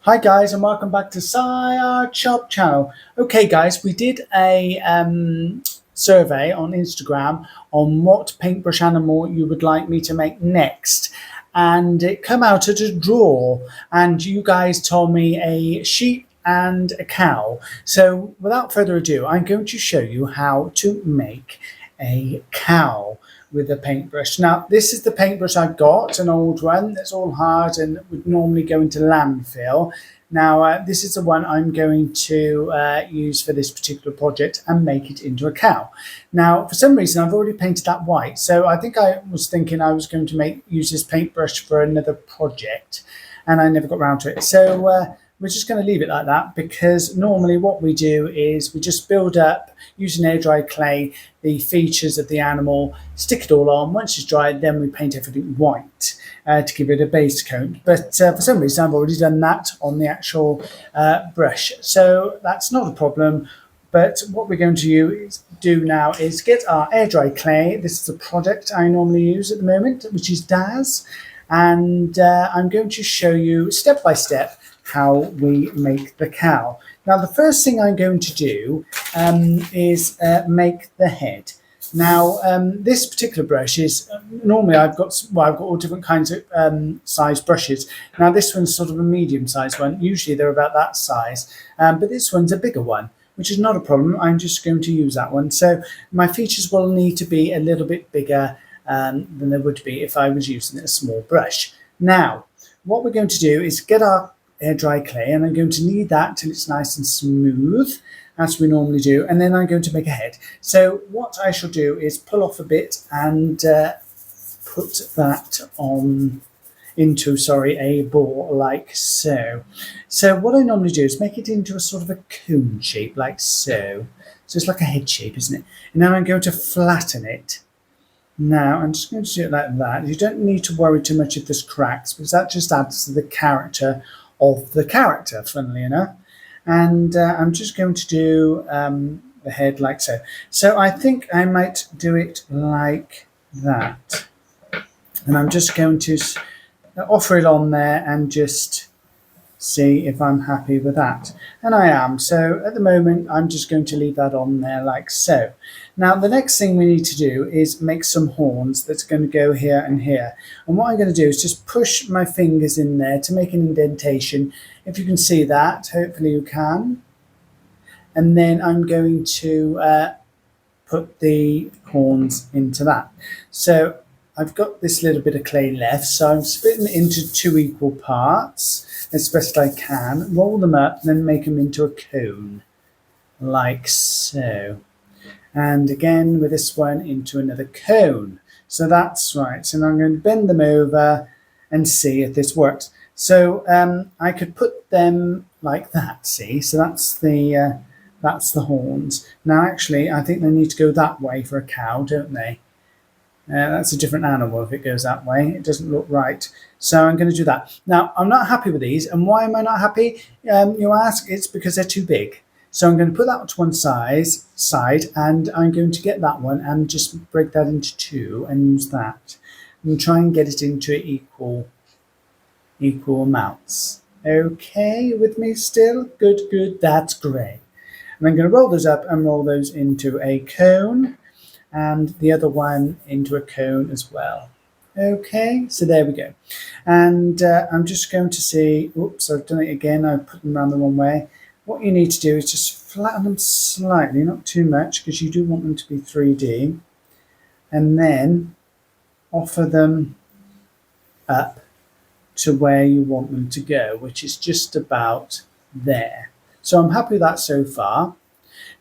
Hi guys, and welcome back to Art Shop channel. Okay guys, we did a survey on Instagram on what paintbrush animal you would like me to make next, and it came out at a draw, and you guys told me a sheep and a cow. So without further ado, I'm going to show you how to make a cow with a paintbrush. Now, this is the paintbrush I've got, an old one that's all hard and would normally go into landfill. Now, this is the one I'm going to use for this particular project and make it into a cow. Now, for some reason, I've already painted that white, so I think I was thinking I was going to use this paintbrush for another project, and I never got around to it. So we're just going to leave it like that, because normally what we do is we just build up using air dry clay the features of the animal, stick it all on. Once it's dry, then we paint everything white to give it a base coat. But for some reason, I've already done that on the actual brush, so that's not a problem. But what we're going to do now is get our air dry clay. This is a product I normally use at the moment, which is Daz, and I'm going to show you step by step how we make the cow. Now, the first thing I'm going to do is make the head. Now, this particular brush is normally I've got all different kinds of size brushes. Now, this one's sort of a medium-sized one. Usually they're about that size, but this one's a bigger one, which is not a problem. I'm just going to use that one. So my features will need to be a little bit bigger than they would be if I was using a small brush. Now, what we're going to do is get our air dry clay, and I'm going to knead that till it's nice and smooth, as we normally do, and then I'm going to make a head. So what I shall do is pull off a bit and put that on into a ball like so. So what I normally do is make it into a sort of a cone shape like so. So it's like a head shape, isn't it? And now I'm going to flatten it. Now I'm just going to do it like that. You don't need to worry too much if there's cracks, because that just adds to the character of the character, funnily enough. And I'm just going to do the head like so. So I think I might do it like that. And I'm just going to offer it on there and just see if I'm happy with that. And I am. So at the moment, I'm just going to leave that on there like so. Now, the next thing we need to do is make some horns that's going to go here and here. And what I'm going to do is just push my fingers in there to make an indentation. If you can see that, hopefully you can. And then I'm going to put the horns into that. So I've got this little bit of clay left, so I'm splitting it into 2 equal parts as best I can, roll them up, and then make them into a cone, like so. And again with this one into another cone. So that's right. So now I'm going to bend them over and see if this works. So I could put them like that, see? So that's the horns. Now actually I think they need to go that way for a cow, don't they? That's a different animal if it goes that way. It doesn't look right. So I'm going to do that. Now, I'm not happy with these. And why am I not happy? You ask, it's because they're too big. So I'm going to put that to one side, and I'm going to get that one and just break that into 2 and use that. And try and get it into equal amounts. Okay, with me still? Good, good, that's great. And I'm going to roll those up and roll those into a cone, and the other one into a cone as well. Okay, so there we go. And I'm just going to see, oops, I've done it again. I've put them around the wrong way. What you need to do is just flatten them slightly, not too much, because you do want them to be 3D. And then offer them up to where you want them to go, which is just about there. So I'm happy with that so far.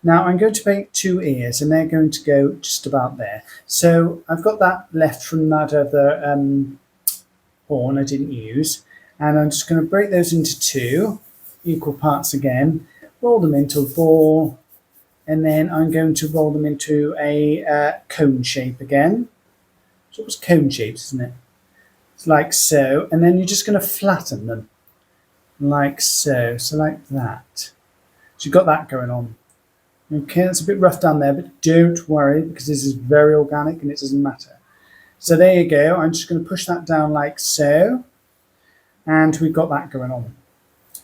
Now I'm going to make 2 ears, and they're going to go just about there. So I've got that left from that other horn I didn't use, and I'm just going to break those into 2 equal parts again, roll them into a ball, and then I'm going to roll them into a cone shape again. So it was cone shapes, isn't it? It's like so, and then you're just going to flatten them like so, so like that. So you've got that going on. Okay, that's a bit rough down there, but don't worry, because this is very organic and it doesn't matter. So there you go. I'm just going to push that down like so, and we've got that going on.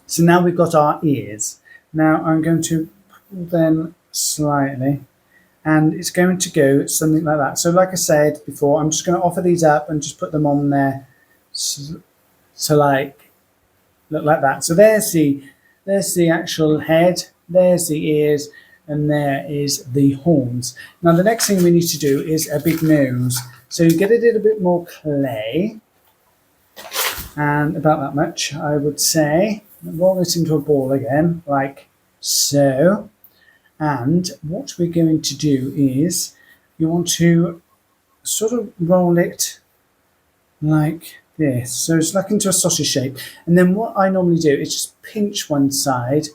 So now we've got our ears. Now I'm going to pull them slightly, and it's going to go something like that. So like I said before, I'm just going to offer these up and just put them on there, so like look like that. So there's the actual head, there's the ears, and there is the horns. Now the next thing we need to do is a big nose. So you get a little bit more clay, and about that much, I would say. Roll this into a ball again, like so. And what we're going to do is you want to sort of roll it like this. So it's like into a sausage shape. And then what I normally do is just pinch one side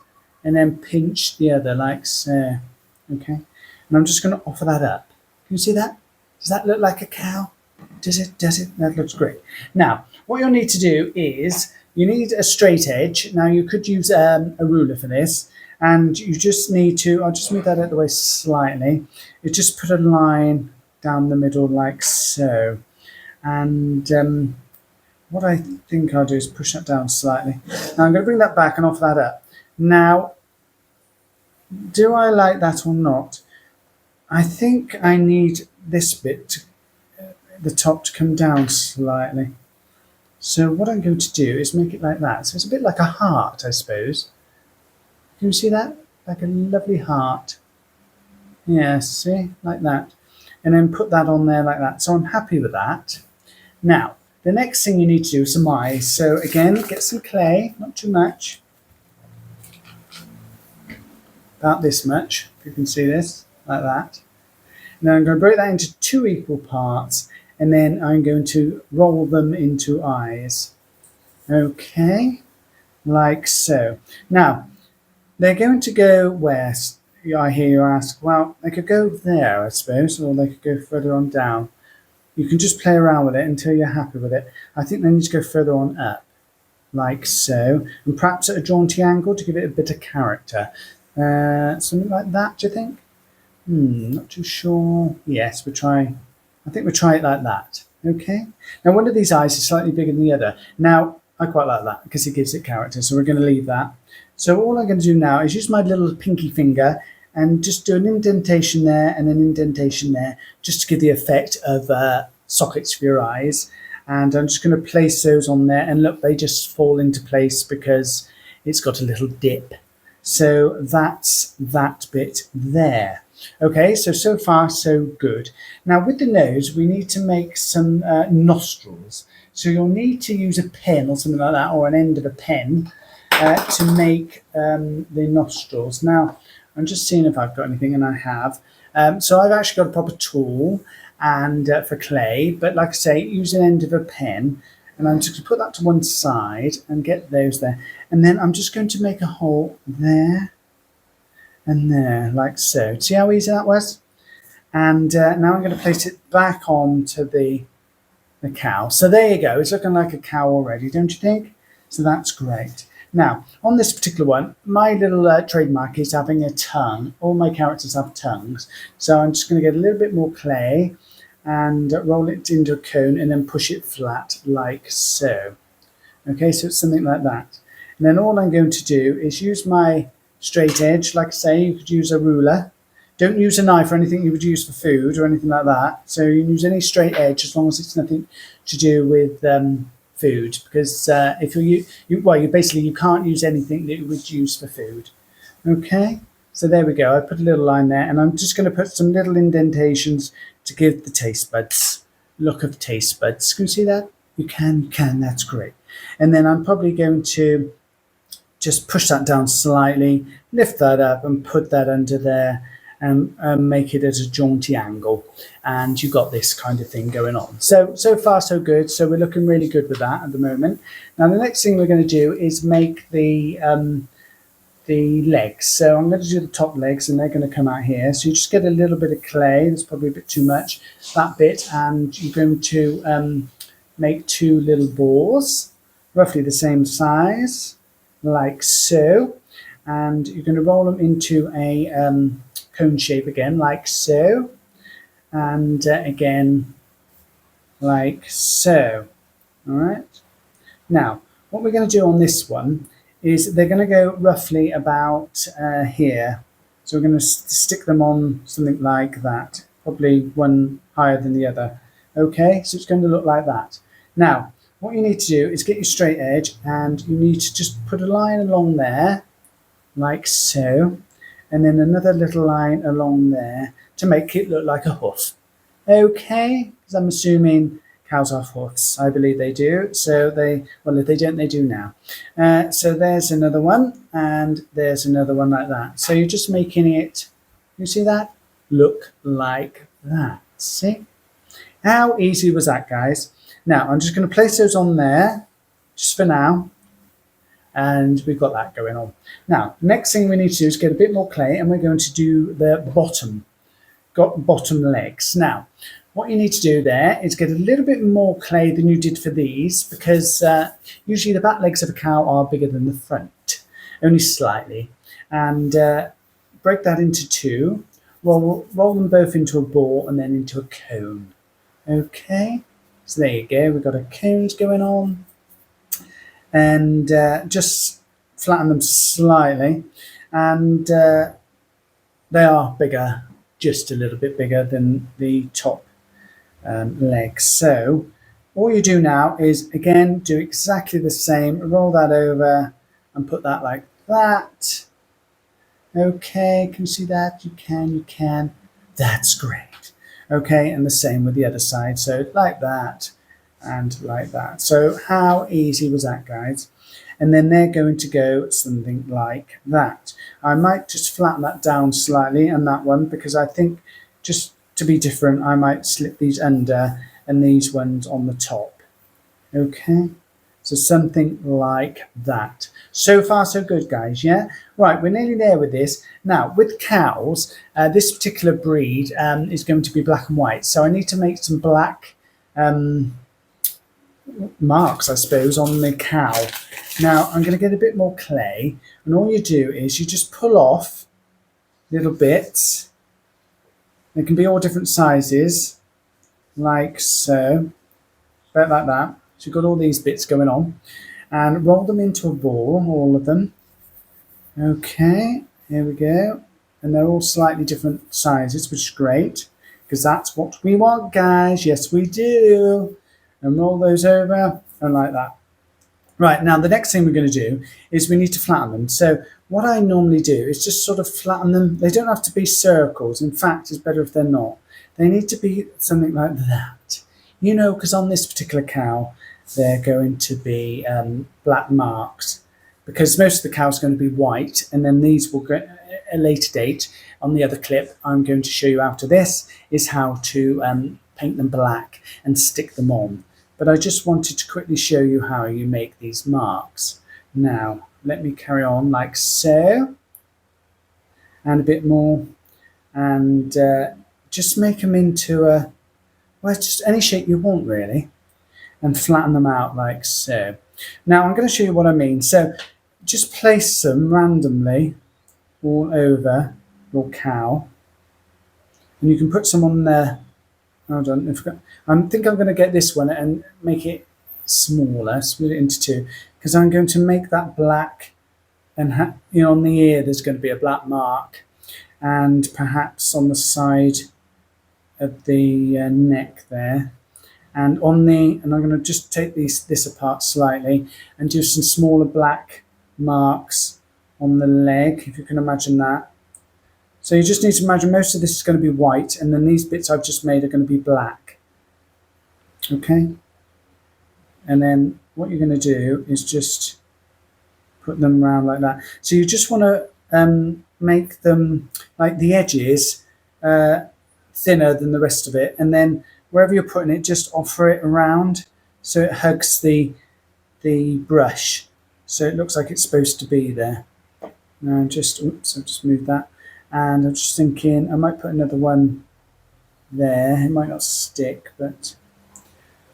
and then pinch the other like so. Okay. And I'm just going to offer that up. Can you see that? Does that look like a cow? Does it? Does it? That looks great. Now, what you'll need to do is you need a straight edge. Now, you could use a ruler for this. And you just need to, I'll just move that out of the way slightly. You just put a line down the middle like so. And what I think I'll do is push that down slightly. Now I'm going to bring that back and offer that up. Now, do I like that or not? I think I need this bit, the top, to come down slightly. So what I'm going to do is make it like that. So it's a bit like a heart, I suppose. Can you see that? Like a lovely heart. Yeah, see? Like that. And then put that on there like that. So I'm happy with that. Now, the next thing you need to do is some eyes. So again, get some clay, not too much. About this much, if you can see this, like that. Now I'm going to break that into 2 equal parts, and then I'm going to roll them into eyes. Okay, like so. Now, they're going to go where? I hear you ask. Well, they could go there, I suppose, or they could go further on down. You can just play around with it until you're happy with it. I think they need to go further on up, like so, and perhaps at a jaunty angle to give it a bit of character. Something like that, do you think? Not too sure. Yes, we'll try. I think we'll try it like that. Okay. Now, one of these eyes is slightly bigger than the other. Now, I quite like that because it gives it character, so we're going to leave that. So all I'm going to do now is use my little pinky finger and just do an indentation there and an indentation there, just to give the effect of sockets for your eyes. And I'm just going to place those on there, and look, they just fall into place because it's got a little dip. So that's that bit there. Okay, so far so good. Now with the nose, we need to make some nostrils. So you'll need to use a pen or something like that, or an end of a pen, to make the nostrils. Now, I'm just seeing if I've got anything, and I have. So I've actually got a proper tool and for clay, but like I say, use an end of a pen, and I'm just going to put that to one side and get those there. And then I'm just going to make a hole there and there, like so. See how easy that was? And now I'm going to place it back onto the cow. So there you go. It's looking like a cow already, don't you think? So that's great. Now, on this particular one, my little trademark is having a tongue. All my characters have tongues. So I'm just going to get a little bit more clay and roll it into a cone and then push it flat like so. Okay, so it's something like that. And then all I'm going to do is use my straight edge. Like I say, you could use a ruler. Don't use a knife or anything you would use for food or anything like that. So you can use any straight edge as long as it's nothing to do with food, because if you can't use anything that you would use for food. Okay, so there we go. I put a little line there, and I'm just going to put some little indentations to give the taste buds look of taste buds. Can you see that? You can. That's great. And then I'm probably going to just push that down slightly, lift that up, and put that under there. And make it at a jaunty angle, and you've got this kind of thing going on. So far so good. So we're looking really good with that at the moment. Now the next thing we're going to do is make the legs. So I'm going to do the top legs, and they're going to come out here. So you just get a little bit of clay. It's probably a bit too much, that bit, and you're going to make 2 little balls, roughly the same size, like so, and you're going to roll them into a cone shape again, like so, and again, like so. All right. Now, what we're going to do on this one is they're going to go roughly about here. So we're going to stick them on something like that, probably one higher than the other. Okay, so it's going to look like that. Now, what you need to do is get your straight edge, and you need to just put a line along there, like so, and then another little line along there to make it look like a hoof. Okay, because I'm assuming cows have hoofs. I believe they do. So well, if they don't, they do now. So there's another one, and there's another one like that. So you're just making it, you see that? Look like that. See? How easy was that, guys? Now, I'm just going to place those on there, just for now. And we've got that going on. Now, next thing we need to do is get a bit more clay, and we're going to do the bottom legs. Now, what you need to do there is get a little bit more clay than you did for these, because usually the back legs of a cow are bigger than the front, only slightly. And break that into two, roll them both into a ball and then into a cone. Okay, so there you go, we've got a cones going on. And just flatten them slightly, and they are bigger, just a little bit bigger than the top legs. So all you do now is, again, do exactly the same, roll that over and put that like that. Okay, can you see that? You can. That's great. Okay, and the same with the other side. So like that and like that. So how easy was that, guys? And then they're going to go something like that. I might just flatten that down slightly on that one, because I think, just to be different, I might slip these under and these ones on the top. Okay, so something like that. So far so good, guys, yeah? Right, we're nearly there with this. Now, with cows, this particular breed is going to be black and white. So I need to make some black marks, I suppose, on the cow. Now, I'm going to get a bit more clay, and all you do is you just pull off little bits. They can be all different sizes, like so, about like that. So you've got all these bits going on, and roll them into a ball, all of them. Okay, here we go. And they're all slightly different sizes, which is great, because that's what we want, guys. Yes, we do. And roll those over, and like that. Right, now the next thing we're going to do is we need to flatten them. So what I normally do is just sort of flatten them. They don't have to be circles. In fact, it's better if they're not. They need to be something like that. You know, because on this particular cow, they're going to be black marks, because most of the cows are going to be white, and then these will go at a later date. On the other clip, I'm going to show you after this is how to paint them black and stick them on. But I just wanted to quickly show you how you make these marks. Now, let me carry on like so, and a bit more, and just make them into a, well, just any shape you want, really, and flatten them out like so. Now, I'm going to show you what I mean. So just place them randomly all over your cow, and you can put some on there. Hold on, I think I'm going to get this one and make it smaller, split it into two, because I'm going to make that black, and you know, on the ear there's going to be a black mark, and perhaps on the side of the neck there, and on the, and I'm going to just take this apart slightly and do some smaller black marks on the leg, if you can imagine that. So you just need to imagine most of this is going to be white, and then these bits I've just made are going to be black. Okay? And then what you're going to do is just put them around like that. So you just want to make them, like the edges, thinner than the rest of it. And then wherever you're putting it, just offer it around so it hugs the brush. So it looks like it's supposed to be there. Now just, oops, I've just moved that. And I'm just thinking I might put another one there. It might not stick, but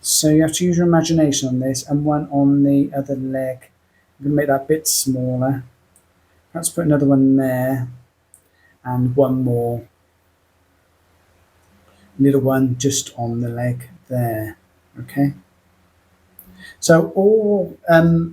so you have to use your imagination on this, and one on the other leg. I'm going to make that a bit smaller. Let's put another one there, and one more little one just on the leg there. Okay. So all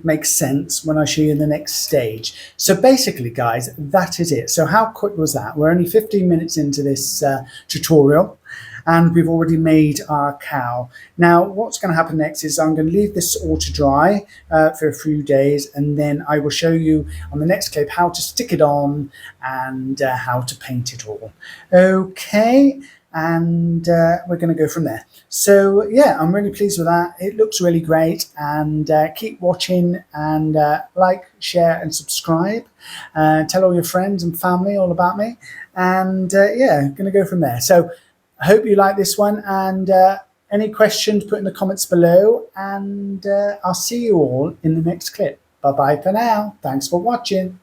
makes sense when I show you the next stage. So basically, guys, that is it. So how quick was that? We're only 15 minutes into this tutorial, and we've already made our cow. Now, what's going to happen next is I'm going to leave this all to dry for a few days, and then I will show you on the next clip how to stick it on and how to paint it all. Okay. And we're going to go from there. So yeah, I'm really pleased with that. It looks really great, and keep watching, and like, share and subscribe. Tell all your friends and family all about me, and yeah, going to go from there. So I hope you like this one, and any questions put in the comments below, and I'll see you all in the next clip. Bye bye for now. Thanks for watching.